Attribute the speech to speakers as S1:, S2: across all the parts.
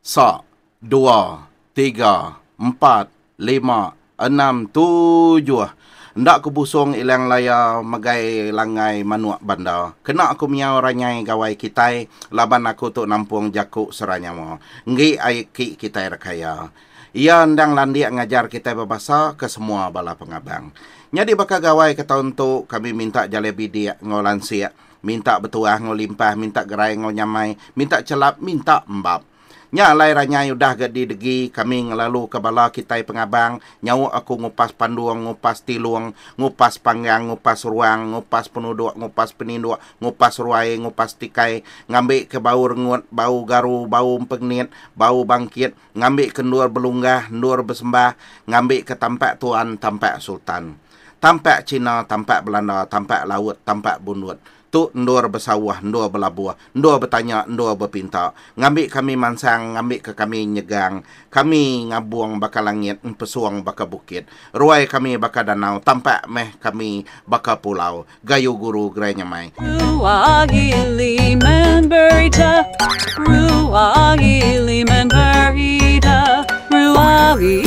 S1: 2, 3, 4, 5, 6, 7. Ndak aku busung ilang laya magai langai manuak banda. Kena aku miau ranyai gawai kitai, laban aku tu nampung jakuk seranya mo. Ngi ai ki kitai rakaya. Ia ndang landia ngajar kita berbahasa ke semua bala pengabang. Nyadi baka gawai ke tahun tu kami minta jalebi dia ngolan siak, minta betuah ngolimpah, minta gerai ngonyamai, minta celap, minta embab. Nya lai ranya udah gadi degi kami ngelalu ke bala kitai pengabang, nyawa aku ngupas panduang, ngupas tiluang, ngupas panggang, ngupas ruang, ngupas penuduk, ngupas peninduk, ngupas ruai, ngupas tikai, ngambil ke bau rengut, bau garu, bau pengnit, bau bangkit, ngambil ke nur belunggah, nur bersembah, ngambil ke tampak tuan, tampak sultan. Tampak Cina, tampak Belanda, tampak laut, tampak bunut. Tu ndor bersawah, ndor belabuah, ndor bertanya, ndor berpinta. Ngambil kami mansang, ngambil ke kami nyegang. Kami ngabuang baka langit, pesuang baka bukit. Ruai kami baka danau, tampak meh kami baka pulau. Gayu guru gerai nyamai.
S2: Ruagi liman berita, ruagi liman berita, ruagi.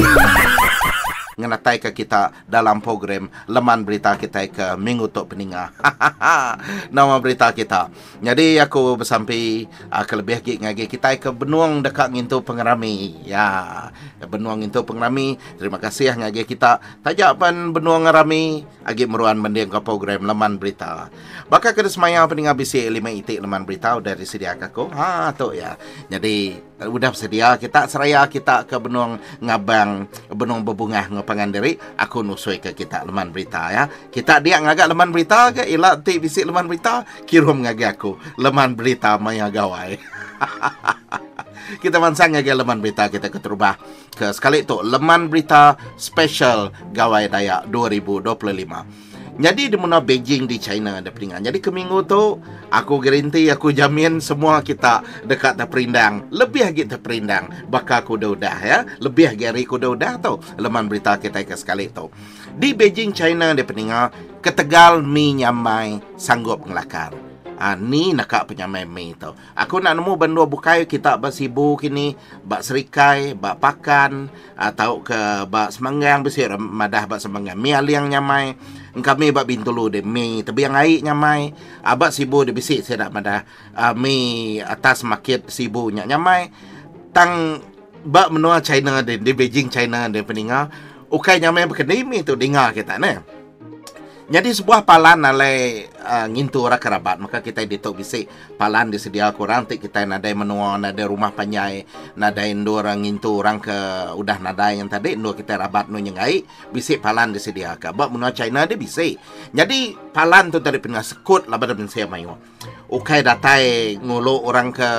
S1: Ngenatai ke kita dalam program Leman Berita kita ke Minggu Tok Peningah. Nama berita kita. Jadi aku bersampai kelebih ngagi kita ke benuang dekat ngintu pengerami. Ya, benuang ngintu pengerami. Terima kasih ngagi kita. Tajak pan benuang ngerami agi meruan mending ke program Leman Berita. Baka ke semaya peningah bisi 5 itik Leman Berita udah disediakan aku. Tu ya. Jadi udah sedia kita seraya kita ke benuang ngabang, benuang berbungah pangandiri, aku nusui ke kita Leman Berita ya. Kita dia ngagak Leman Berita ke ilat ti bisik Leman Berita, kirim ngagak aku Leman Berita maya gawai. Kita mansang ngagak Leman Berita kita keterubah ke sekali tu Leman Berita Special Gawai Dayak 2025. Jadi di mana Beijing di China ada peringatan. Jadi ke minggu tu aku garanti, aku jamin semua kita dekat terperindang. Lebih lagi terperindang. Baka aku udah ya. Lebih lagi hari aku udah tu. Leman Berita kita ke sekali tu. Di Beijing China ada peringatan. Ketegal mi nyamai sanggup ngelakar. Ni nakak penyamai mi tu. Aku nak nemu benda bukai kita bersibu kini. Bak serikai, bak pakan. Atau ke bak semanggang. Besir madah bak semanggang. Mi aliang nyamai. Kami bak bintulu de mi tebiang air nyamai. Abak sibu de bisik saya nak madah. Mi atas market sibu nyak nyamai. Tang bak menua China de Beijing China de peninga. Ukai nyamai berkenai mi tu dengar kita ne. Jadi sebuah palan alai ngintu orang kerabat, maka kita ditok bisik palan disedia kurang tik kita nadai menua, nadai rumah panjai, nadai indur ngintu orang ke udah nadai yang tadi indur kita rabat nu nyengai bisik palan disedia ke. Bak menua China dia bisik. Jadi palan tu tadi pernah sekut laban ben saya mayu. Ukai datai ngulu orang ke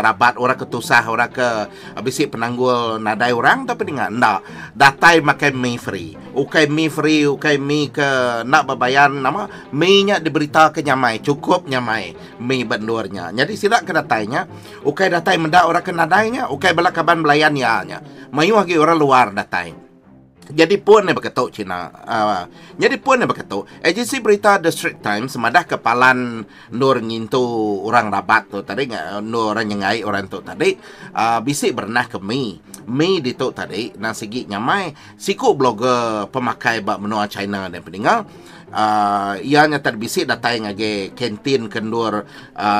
S1: rabat, orang ke tusah, orang ke bisik penanggul nadai orang tapi dengar ndak. Datai makan mi free. Ukai mi free, ukai mi ke nak berbayar nama mi-nya diberita ke nyamai, cukup nyamai mi bendurnya. Jadi sidak ke datainya, ukai datai mendak orang ke nadainya, ukai belakaban belayan ya. Mayu lagi orang luar datai. Jadi pun ni berketuk Cina. Jadi pun ni berketuk. Agensi berita The Straits Times semadah kepalan nur ngintu orang rabat tu tadi, nur orang nyengai orang tu tadi, bisik bernah ke mi. Mi di tu tadi nang segi nyamai siku blogger pemakai bak menua China dan peninggal. Ianya terbisik datai ngage kantin kendur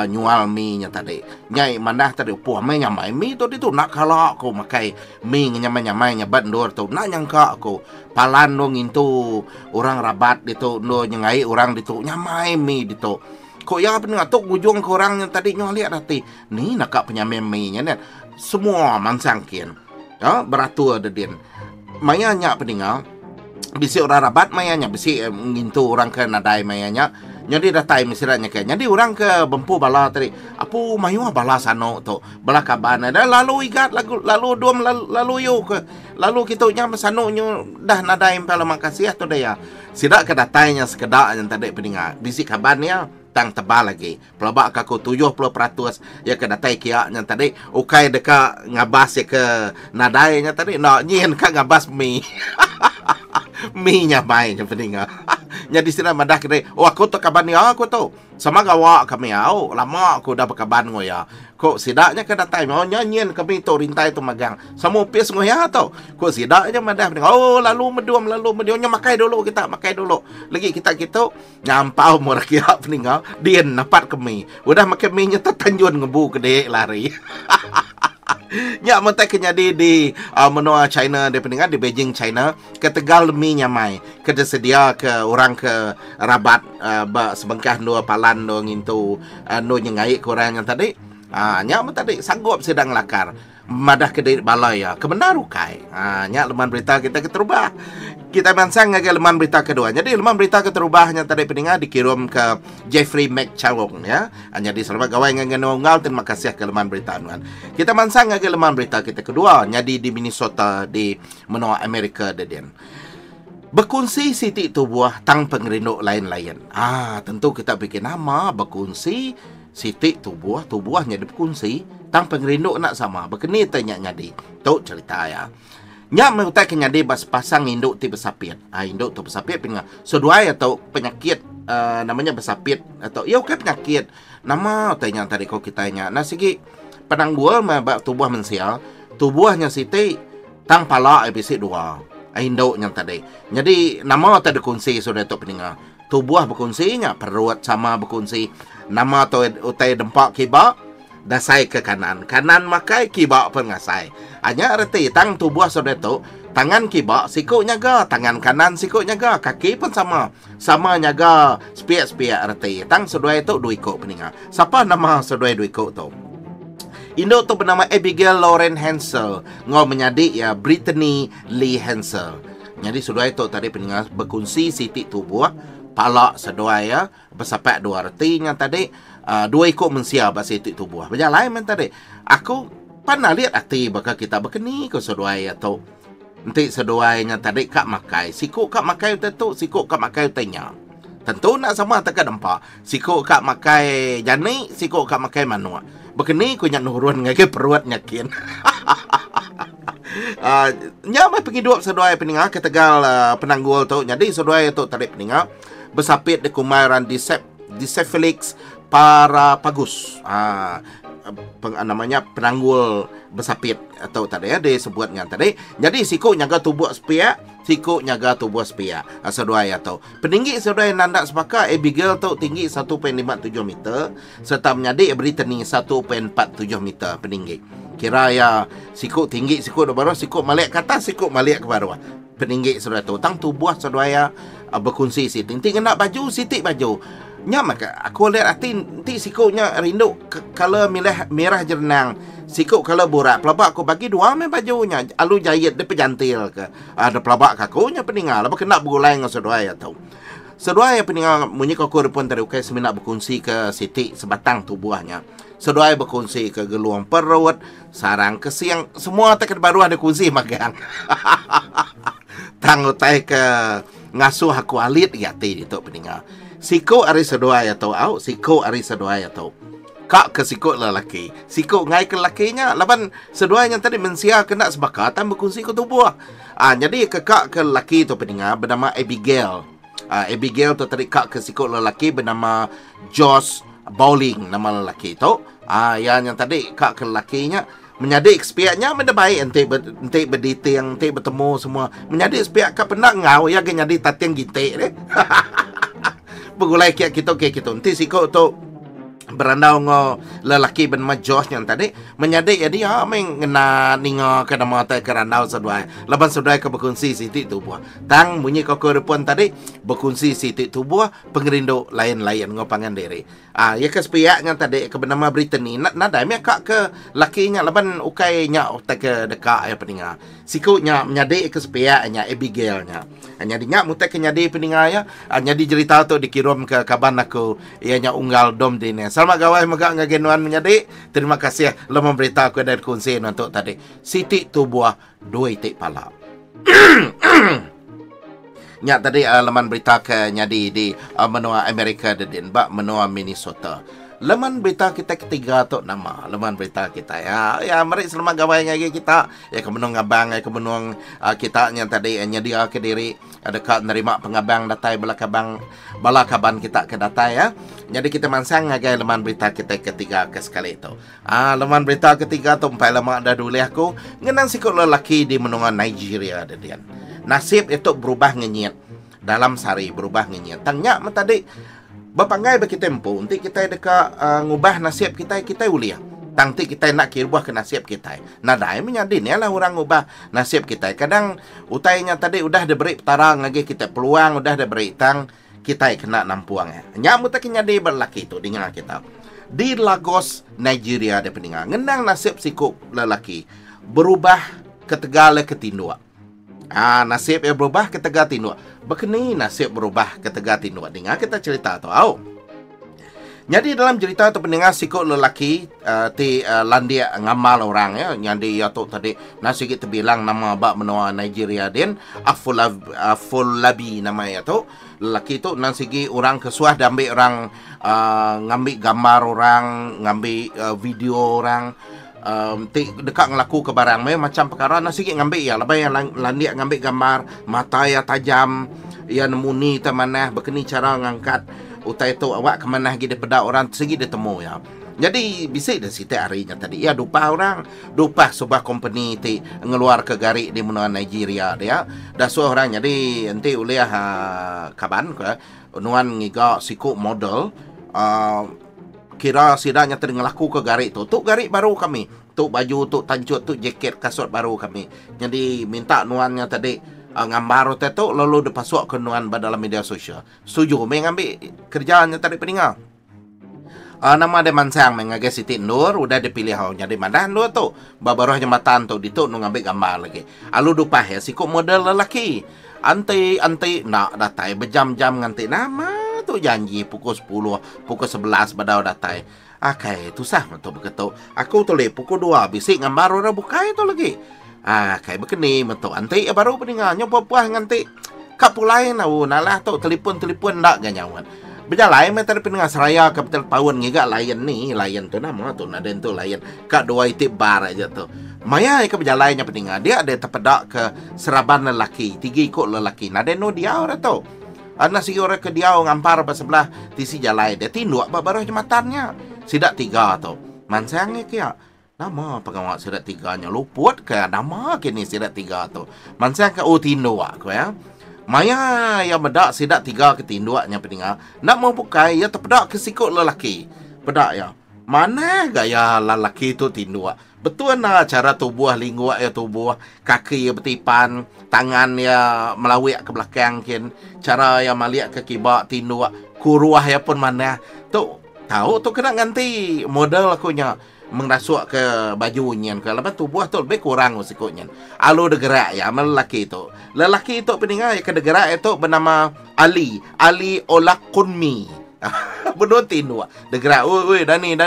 S1: nyual mi nya tadi. Nyai mandah tadi puah mai nyamai mi tu itu nak kalau aku makai mi nyamai nya bandur tu nak nyangka aku palan dong itu orang rabat itu no nyengai orang itu nyamai mi itu. Kok ya penengah tu ujung ke orang yang tadi nyual lihat hati. Ni nak penyamai mi nya net. Semua mansangkin. Ya beratur ada din. Maya nya peninggal bisi orang rabat mayanya, bisi ngintu orang ke nadai mayanya. Jadi datai misalnya ke. Jadi orang ke Bempu bala tadi. Apu mayu bala sano tu. Bala kaban ada lalu ikat lalu dua lalu yo ke. Lalu kita nya sano nyo dah nadai pala makasih tu daya. Sidak ke datainya sekedak yang tadi peningat. Bisi kaban ya tang tebal lagi. Pelabak aku 70% ya ke datai kia yang tadi. Ukai deka ngabas ya ke nadai nya tadi. Nak nyin ka ngabas mi. Mi nya mai nya peningat. Jadi sila madah kene. Oh aku tu kaban ya aku tu. Sama gawa kami au. Lama aku dah berkaban ngoya. Kok sidaknya kada tay mau nyanyian kami tu rintai tu magang. Sama pes ngoya tu. Kok sidaknya madah. Oh lalu medium nya makai dulu kita makai dulu. Lagi kita nyampau mo rakyat peninggal. Dia napat kami. Udah makai minyak tertanjun ngebu gede lari. Nya mentai kenyadi di menua China di peninggal di Beijing China ke Tegal mi nyamai ke sedia ke orang ke rabat sebengkah dua palan do ngintu no nyengai ke orang yang tadi nya tadi sanggup sedang lakar madah ke balai ya kebenar ukai nya leman berita kita keterubah kita mansang ngage leman berita kedua. Jadi leman berita keterubahnya tadi peninggal dikirim ke Jeffrey McCallum ya. Jadi selamat gawai ngage nunggal terima kasih ke leman berita nuan. Kita mansang ngage leman berita kita kedua. Jadi di Minnesota di menua Amerika deden. Berkunci siti tubuh tang pengerinduk lain-lain. Tentu kita bikin nama berkunci siti tubuhnya berkunci tang pengerinduk nak sama. Berkeni tanya nyadi. Tu cerita ya. Nya mengutai kenyadi bas pasang induk ti besapit. Induk tu besapit penga seduai atau penyakit namanya besapit atau ya okay, penyakit. Nama tanya tadi kau kitanya. Nah segi penanggul mabak tubuh mensial, tubuhnya siti tang pala episode 2. Induknya tadi. Jadi nama tadi kunci sudah tu peninga. Tubuh berkunsinya, perut sama berkunci. Nama tu utai dempak kibak dasai ke kanan makai kibak pengasai hanya arti tang tubuh sudah tu tangan kibak siku nyaga tangan kanan siku nyaga kaki pun sama nyaga spiak arti tang seduai tu dua ikut peninga siapa nama seduai dua ikut tu Indo tu bernama Abigail Lauren Hansel ngau menjadi ya Brittany Lee Hansel jadi seduai tu tadi peninga berkunci siti tubuh palak seduai ya bersapat dua artinya tadi dua ikut mensia bahasa itu tubuh. Berjalan men tadi. Aku pernah lihat akti bakal kita berkeni ke seduai atau nanti seduainya tadi kak makai. Siku kak makai tentu siku kak makai tanya. Tentu nak sama tak nampak. Siku kak makai jani, siku kak makai manua. Berkeni ku nyak nurun ngake perut nyakin. Nyamai pergi dua seduai peninggal ke Tegal penanggul tu. Jadi seduai tu tadi peninggal bersapit di kumaran di Felix para pagus namanya penanggul bersapit atau tadi ya disebutnya tadi. Jadi siku nyaga tubuh spia, siku nyaga tubuh spia. Seduai atau peninggi seduai nanda sepaka Abigail tu tinggi 1.57 meter serta menjadi Brittany 1.47 meter peninggi. Kira ya siku tinggi siku baru siku malik ke atas siku malik ke bawah. Peninggi seduai tu tang tubuh seduai berkunci si tinggi nak baju sitik baju. Nya maka aku lihat nanti sikunya rindu kalau merah jernang sikuk kalau borak pelabak aku bagi dua main bajunya alu jahit dia pejantil ke ada pelabak kakunya peninggal apa kena bergulai dengan seduai atau seduai peninggal munyi kaku pun terukai semina berkunci ke siti sebatang tubuhnya seduai berkunci ke geluang perut sarang ke siang semua tekan baru ada kunci magang tanggutai ke ngasuh aku alit ya ti itu peninggal siku ari seduai atau siku ari seduai atau kak ke siku lelaki siku ngai ke lakinya laban seduainya tadi mensia kena sebakatan berkunci ke tubuh jadi ke kak ke lelaki tu peninggal bernama Abigail Abigail tu tadi kak ke siku lelaki bernama Josh Bowling nama lelaki tu yang tadi kak ke lelakinya menjadi ekspiatnya benda baik ente berditiang ente bertemu semua menjadi ekspiat kak pernah ngau ya jadi tatiang gitik deh begulai kita nanti siko tu berandau ngo lelaki bernama Josh yang tadi menjadi jadi mengena ningo ke nama tai kerandau seduai laban seduai ke berkunci siti tubuh tang bunyi koko repon tadi berkunci siti tubuh pengerindu lain-lain ngopangan diri ya ke sepiaknya tadi ke bernama Brittany nada mi kak ke lakinya laban ukai nya tak ke dekat ya peninggal sikunya menjadi ke sepiaknya Abigailnya jadi nya mutai ke nyadi peninggal ya jadi cerita tu dikirim ke kaban aku ianya unggal dom dini selamat gawai megak ngagenuan menjadi terima kasih lo memberitahu aku dari kunci untuk tadi siti tubuh dua itik pala nya tadi laman berita ke nyadi di menua Amerika dan bak menua Minnesota Laman berita kita ketiga tu nama laman berita kita ya mari selamat gawai ngagi kita ya kemenung abang ya kemenung kita yang tadi nyedia ke diri dekat nerima pengabang datai balakaban kita ke data ya. Jadi kita mansang ngagi laman berita kita ketiga ke sekali itu. Laman berita ketiga tu empai lama dah dulu aku ngenang sikut lelaki di menungan Nigeria dia. Nasib itu berubah ngenyit dalam sehari berubah ngenyit. Tanya tadi bapangai bagi tempo untuk kita dekat ngubah nasib kita uliah. Tangti kita nak kirubah ke nasib kita. Nadai menyadin ya lah orang ngubah nasib kita. Kadang utainya tadi udah diberi petarang lagi kita peluang udah diberi tang kita kena nampuang ya. Nyamut tak nyadi berlaki itu dengar kita. Di Lagos, Nigeria ada pendengar. Ngenang nasib sikuk lelaki berubah ke Tegal ke Tindua. Nasib yang berubah ke Tegal Tindua. Begini nasib berubah ke Tegal Tindua. Dengar kita cerita tu. Jadi dalam cerita tu pendengar sikut lelaki landia ngamal orang ya. Yang dia tu tadi nasi kita bilang nama bak menua Nigeria din Afolabi namanya tu. Lelaki tu nasi orang kesuah dan ambil orang ngambil gambar orang, ngambil video orang. Dekat ngelaku ke barang macam perkara nasi ngambil ya lebih yang landia ngambil gambar mata ya tajam ya nemuni te manah begini cara ngangkat utai tu awak ke manah gide pedak orang segi dia temu ya. Jadi bisa dah situ harinya tadi ya dupa sebuah company ti ngeluar ke garik di menua Nigeria dia dah suruh orang jadi nanti uliah kaban ke nuan ngiga siku model kira sidanya tadi ngelaku ke garik tu garik baru kami tu baju tu tancut tu jaket kasut baru kami jadi minta nuannya tadi gambar tu lalu dipasuk ke nuan dalam media sosial setuju mengambil kerjaannya tadi pendengar. Nama dia mansang mengagai Siti Nur udah dipilih jadi mana Nur tu babaruh jembatan tu ditu nu ngambil gambar lagi alu dupah ya sikuk model lelaki anti nak datai berjam-jam nganti nama tu janji pukul 10 pukul 11 badau datai akai tu sah betul begitu aku tu le pukul 2 bisik gambar orang bukai tu lagi kai begini betul anti baru pendengarnya puas nganti kapulai nalah tu telefon ndak ganyawan berjalan meter pendengar seraya kapital pawon ngiga layan tu nama tu naden tu layan kak dua itip bar aja tu maya ke berjalannya pendengar dia ada terpedak ke seraban lelaki 3 ikut lelaki naden no dia orang tu nasi orang ke dia ngampar sebelah tisi jalan dia tinduk baru jembatannya sidak 3 tu mansangnya kia nama pengawal sidak 3-nya luput ke nama kini sidak 3 tu mansang ke tinduk aku ya maya yang bedak sidak 3 ke tinduknya pendengar nak mau bukai ya terpedak ke sikut lelaki pedak ya mana gaya lelaki tu tinduk betul nak cara tubuh lingkup ya tubuh kaki ya bertipan tangan ya melawik ke belakang kin cara ya maliak ke kibak tinduk kuruah ya pun mana tu tahu tu kena ganti model akunya mengrasuk ke bajunya ke lepas tubuh tu lebih kurang sikutnya alu degerak ya lelaki itu pendengar ya ke degerak itu bernama Ali Olakunmi benar tinduk degerak oi Dani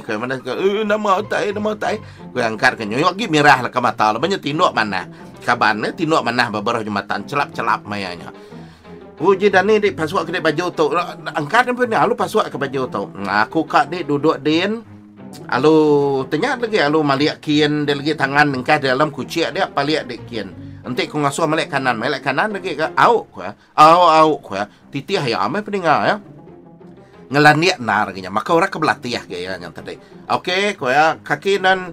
S1: ke mana ke nama tai ku angkat ke nyok gi merah lah ke mata lah banyak tinduk mana kaban tinduk mana babarah jembatan celap mayanya je Dani dik pasuk ke baju tu angkat pun alu pasuk ke baju tu aku kak dik duduk din alu tanya lagi alu maliak kian dia lagi tangan engkau dalam kucing dia paliak dik kian nanti ku ngasuh malik kanan lagi ke au ku titih ya amai pendengar ya ngelaniak nar ganya maka orang ke belatih gaya yang tadi okey ku ya kaki nan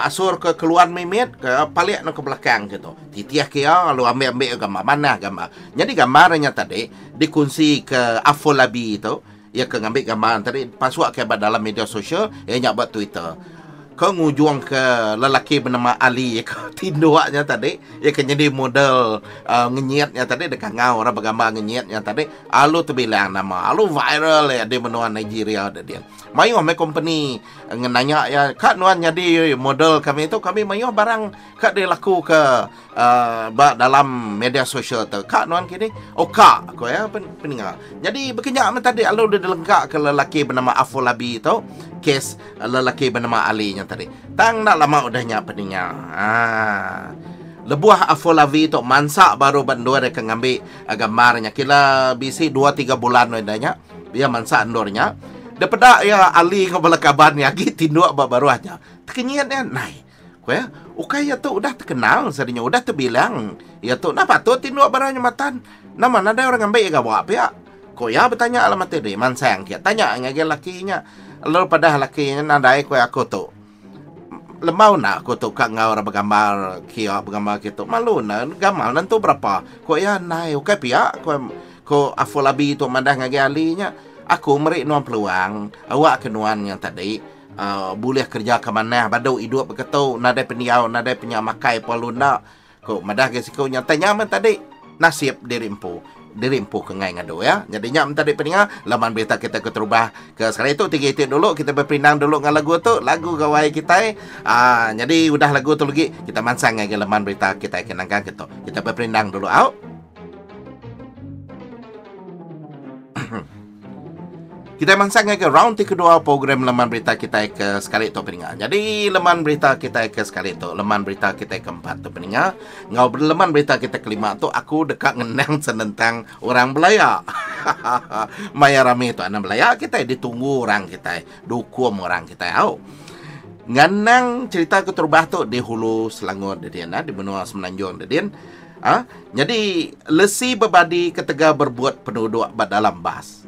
S1: asur ke keluar mimit ke paliak nak ke belakang gitu titih ke ya lalu ambil gambar mana gambar jadi gambarnya tadi dikunci ke Afolabi itu ya ke ngambil gambar tadi pasuk ke dalam media sosial ya nyak buat Twitter ke ngujung ke lelaki bernama Ali ya ke tinduknya tadi ya ke jadi model ngenyitnya tadi dekat ngau orang bergambar ngenyitnya tadi alu terbilang nama alu viral ya di benua Nigeria dia mayu ame company ngenanya ya kak nuan jadi model kami itu kami mayu barang kak dia laku ke dalam media sosial tu kak nuan kini kak aku ya pendengar jadi bekenyak tadi alu dia lengkap ke lelaki bernama Afolabi itu kes lelaki bernama Ali nya tadi tang nak lama udahnya pendengar lebuah Afolabi tu mansak baru bandor dia ngambil gambarnya kira bisi 2-3 bulan udahnya dia mansak andornya Daripada ya ali ko balakaban ya gi tinduk baru aja. Tekenyian ya nai. Ko ya, ukay ya tu udah terkenal sadinya udah terbilang. Ya tu napa tu tinduk baranya matan. Nama ada orang ambil ya bawa apa ya? Ko ya bertanya alamat dia man sayang kia tanya ngage lakinya. Lalu pada lakinya nadai ko aku tu. Lemau na ko tu kak ngau bergambar kia bergambar gitu. Malu na gambar nantu berapa? Ko ya nai ukay pia ko afolabi tu mandah ngage alinya. Aku merik nuan peluang awak kenuan yang tadi boleh kerja ke mana badau hidup begitu nadai peniau nadai penyamakai poluna ko madah ke siku nyatanya men tadi nasib dirimpu ke ngai ngado ya jadinya men tadi peninga laman berita kita keterubah ke sekarang itu 3 titik dulu kita berpinang dulu dengan lagu tu lagu gawai kita jadi udah lagu tu lagi kita mansang ngai laman berita kita kenangkan gitu kita berpinang dulu out. Kita mansang ke round kedua program Leman Berita kita ke sekali itu peninga. Jadi Leman Berita kita ke sekali itu, Leman Berita kita keempat tu peninga. Ngau Leman Berita kita kelima tu aku dekat ngenang tentang orang Belaya. Maya rame tu anak Belaya kita ditunggu orang kita, dukum orang kita. Ngenang cerita keterubah tu di Hulu Selangor dia di benua Semenanjung dia. Jadi lesi berbadi ketika berbuat penduduk dalam bas.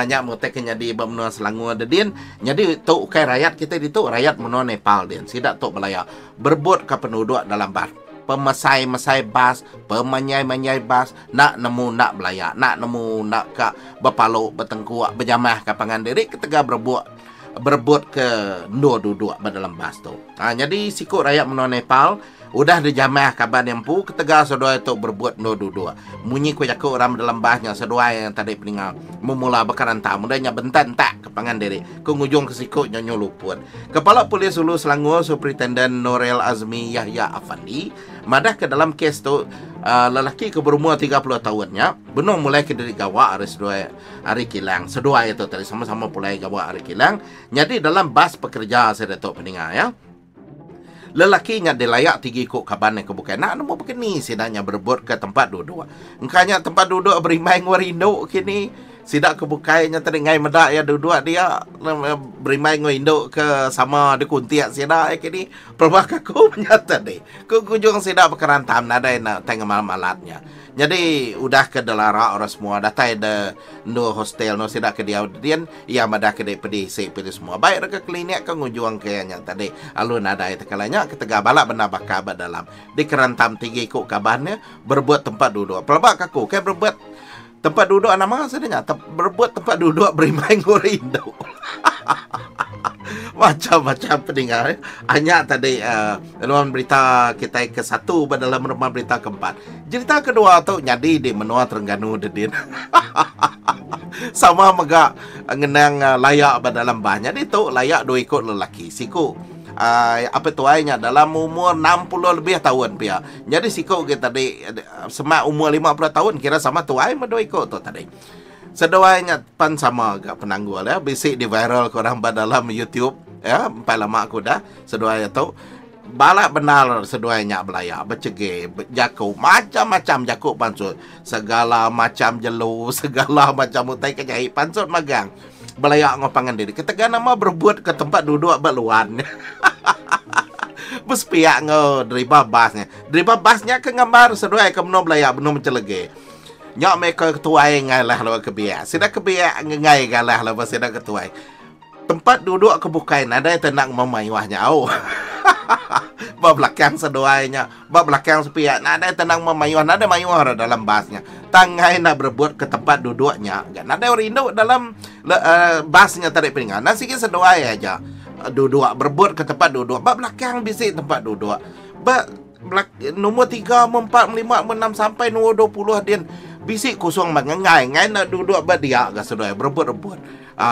S1: Nyak mutek jadi benua Selangor dedin. Jadi tu kai rakyat kita itu rakyat benua Nepal din. Sidak tu Belaya berbuat ke penduduk dalam bas. Pemesai-mesai bas, pemanyai-manyai bas, nak nemu nak Belaya, nak nemu nak ka berpaluk, bertengkuak, berjamah ke pangan diri ketika berbuat ke duduk dalam bas tu. Jadi sikut rakyat benua Nepal udah dijamah kabar nempu ketegar sedua itu berbuat dua. Munyi ku jaku orang dalam bahnya sedua yang tadi peninggal memula bekaran tak mudahnya bentan tak kepangan diri ku ngujung ke sikut nyanyo luput. Kepala Polis Hulu Selangor Superintendent Norel Azmi Yahya Afandi madah ke dalam kes tu lelaki ke berumur 30 tahunnya benar mulai ke diri gawak hari kilang sedua itu tadi sama-sama mulai gawak hari kilang jadi dalam bas pekerja saya datuk peninggal ya. Lelakinya dilayak 3 kok kaban ke bukan nak nemu begini sidaknya berbuat ke tempat duduk. Engkanya tempat duduk berimai ngorindo kini sidak ke bukainya teringai medak ya duduk dia berimai ngorindo ke sama di kuntiak sidak kini perbak aku menyata deh. Ku kunjung sidak bekerantam nada nak tengah malam alatnya. Jadi udah ke delara orang semua datai de no hostel no sidak ke dia ia madah ke pedi semua baik ke klinik ke ngujung ke yang tadi alun ada itu kalanya ketega balak benar bakal dalam di kerantam 3 kok kabannya berbuat tempat duduk pelabak aku kayak berbuat tempat duduk nama sedanya berbuat tempat duduk berimai ngorindo. Macam-macam pendengar hanya tadi Leman Berita kita ke satu dalam Leman Berita keempat. Cerita kedua tu jadi di menua Terengganu dedin. Sama mega ngenang layak dalam banyak itu layak 2 ikut lelaki siku apa tuainya dalam umur 60 lebih tahun pia. Jadi siku kita tadi semak umur 50 tahun kira sama tuai 2 ikut tu tadi. Sedoanya pan sama agak penanggul ya bisik di viral korang dalam YouTube ya empat lama aku dah sedoanya tu balak benar sedoanya Belaya bercege jaku macam-macam jaku pansut segala macam jelu segala macam utai kejahit pansut magang Belaya ngopangan diri ketika nama berbuat ke tempat duduk beluan. Bespiak ngo deriba basnya ke gambar sedoai ke menua Belaya benar mencelege. Nyak mereka ketuai ngai lah lawa kebiak. Sida kebiak ngai galah lawa sida ketuai. Tempat duduk kebukain ada yang tenang memayuahnya. Bab belakang sedoainya, bab belakang sepiak. Ada yang tenang memayuah, ada mayuah dalam basnya. Tangai nak berbuat ke tempat duduknya. Ada orang Indo dalam basnya tarik peringan. Nasi kita sedoai aja. Duduk berbuat ke tempat duduk. Bab belakang bisik tempat duduk. Bab nomor 3, 4, 5, 6 sampai nomor 20 din. Bisik kosong mengengai nak duduk berdia ke sedoi berebut-rebut.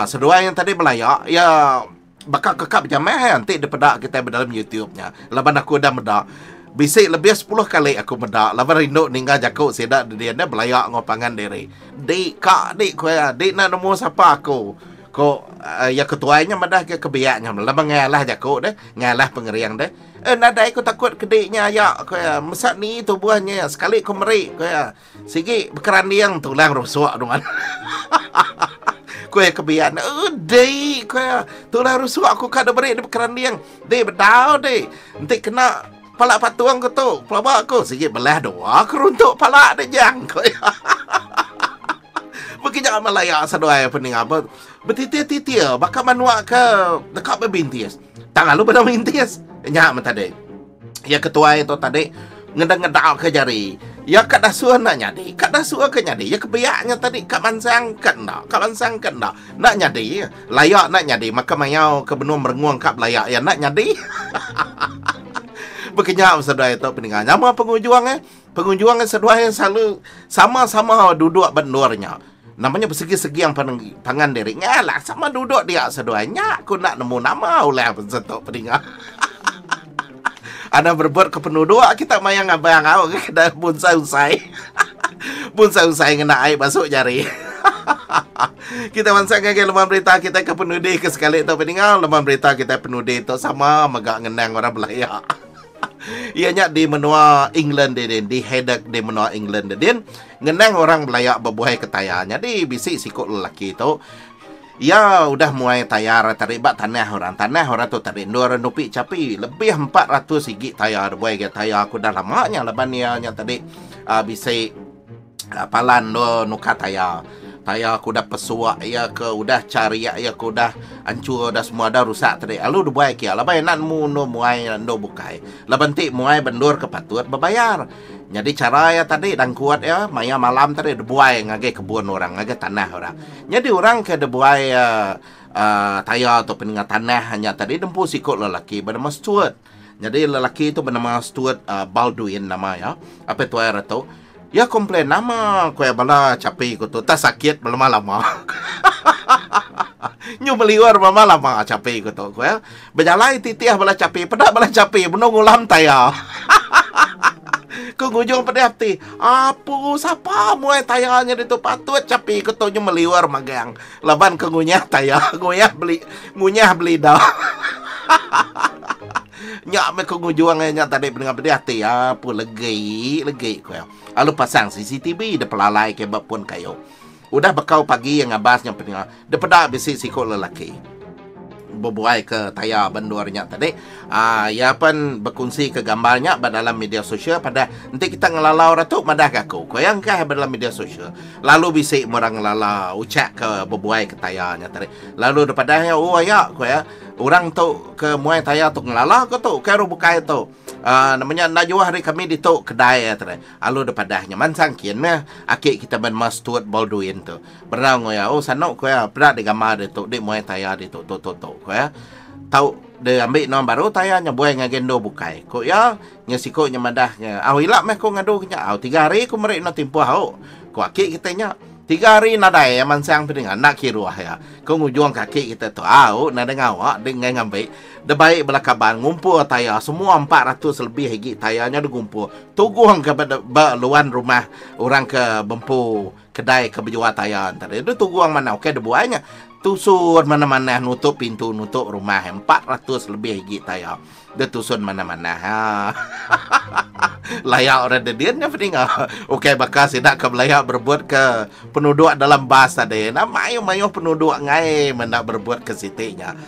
S1: Sedoi yang tadi Belaya ya bakal kekap jamah nanti daripada kita dalam YouTube-nya. Laban aku dah medak. Bisik lebih 10 kali aku medak. Laban rindu ninggal jakuk sedak dia Belaya ngopangan diri. Dik ko ya, dik nak nemu siapa aku. Ko ya ketuanya medah ke kebiaknya. Laban ngalah jakuk deh, ngalah pengeriang deh. Nadai aku takut kediknya ya kaya mesak ni tu buahnya sekali aku merik kaya sigi bekeran diang tulang rusuak dengan Kue kebian. Dei kue. Tulah rusuh aku kada beri di kerandiang. Dei bedau dei. Nanti kena palak patuang ko tu. Pelabak aku sikit belah doa keruntuk palak de jang kue. Begitu Malaya sadoi pening apa. Betitir-titir bakal manuak ke dekat bebintis. Tangan lu benar bintis. Nya tadi. Ya ketua itu tadi ngedang-ngedang ke jari. Ya kat dasua nak nyadi, kat dasua ke nyadi. Ya kebiaknya tadi kat mansang kena, kat mansang kena. Nak nyadi, layak nak nyadi. Maka mayau ke benua merenguang kat layak ya nak nyadi. Berkenyak sedua itu peninggal. Nama pengunjungnya, pengunjungnya sedua yang selalu sama-sama duduk bendurnya. Namanya bersegi-segi yang pangan diri. Ngalah sama duduk dia seduanya. Aku nak nemu nama oleh pensetuk peninggal. Ana berbuat ke penduduk kita mayang abang awak kena bonsai usai. Bonsai usai kena air masuk jari. Kita mansang ke lemah berita kita ke penudi ke sekali tu peninggal lemah berita kita penudi tu sama megak ngenang orang Belaya. Ianya di menua England di hedak di menua England din ngenang orang Belaya berbuai ketayanya di bisik sikut lelaki tu. Ya udah mulai tayar terlibat tanah orang tu tadi orang nupi capi lebih 400 sigi tayar buai ke tayar aku dah lamanya leban nya tadi bisa palan do nuka tayar aku dah pesuak ya ke udah cari ya ke udah hancur dah semua dah rusak tadi alu do buai kia leban nan mu no muai do bukai leban ti muai bendur ke patut berbayar. Jadi cara ya tadi dan kuat ya maya malam tadi debuai ngage kebun orang ngage tanah orang. Jadi orang ke debuai tayar atau peningat tanah hanya tadi dempu sikut lelaki bernama Stuart. Jadi lelaki itu bernama Stuart Baldwin nama ya. Apa itu air itu? Ya komplain nama kue bala capi ku tu tak sakit belum lama. Nyu meliwar mama lama capi ku tu kue. Berjalan titiah bala capi, pedak bala capi menunggu lam tayar. Kengujung pada hati apa siapa muai tayarnya itu patut capi ketunya meliwar magang laban kengunyah tayar ngunyah beli dah. Nyak me kengujungnya tadi pendengar pada hati apa legi kau lalu pasang CCTV de pelalai ke pun kayo udah bekau pagi yang ngabasnya pendengar de pedak bisi sikol lelaki berbuai ke tayar bendurnya tadi. Ya pun berkongsi ke gambarnya dalam media sosial pada nanti kita ngelalau ratu madah kaku. Kau yang kah dalam media sosial. Lalu bisik orang ngelalau ucap ke berbuai ke tayarnya tadi. Lalu depadanya oh ya kau ya orang tu ke muai tayar tu ngelalau ke tu kau bukai tu. Namanya najwa hari kami di tu kedai ya tadi. Lalu depadanya mansang kian akik kita bernama Stuart Baldwin tu. Berang ya oh sanok kau ya berat di gambar di tu di muai tayar di tu kau ya tahu dia ambil nombor baru tayarnya buai ngagendo bukai kau ya nyasiko nyamadahnya hilap meh kau ngadu nya 3 hari kau merek no tempoh hau kau akik kita nya 3 hari nadai mansang pedingan nak kiruah ya kau ngujung kaki kita tu nada ngawak dengan ngambil de baik belakaban ngumpul tayar semua 400 lebih higi tayarnya digumpul tuguang ke luan rumah orang ke bempu kedai ke berjual tayar tadi itu tuguang mana okey de buainya tusur mana-mana nutup pintu nutup rumah 400 lebih higi tayar dia tusun mana-mana layak orang dediannya peninggal okey bakal sidak ke layak berbuat ke penduduk dalam bas tadi nah mayu penduduk ngai mendak berbuat ke sitinya.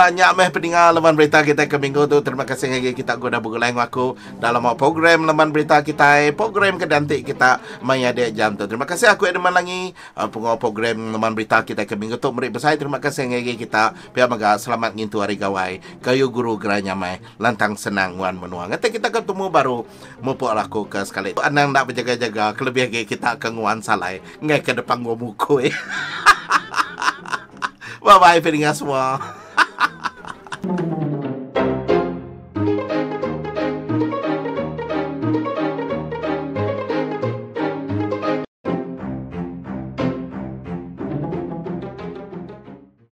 S1: Nyak meh peninggal leman berita kita ke minggu tu. Terima kasih lagi kita guna bergulai aku dalam program leman berita kita program kedantik kita maya dia jam tu. Terima kasih aku Edman lagi program leman berita kita ke minggu tu meri besar. Terima kasih lagi kita pihak maga selamat ngintu hari gawai kayu guru geranya mai lantang senang wan menua. Nanti kita ketemu baru mupuk laku ke sekali. Anang nak berjaga-jaga kelebih lagi kita ke nguan salai ngai ke depan gua muku. Bye bye pendengar semua.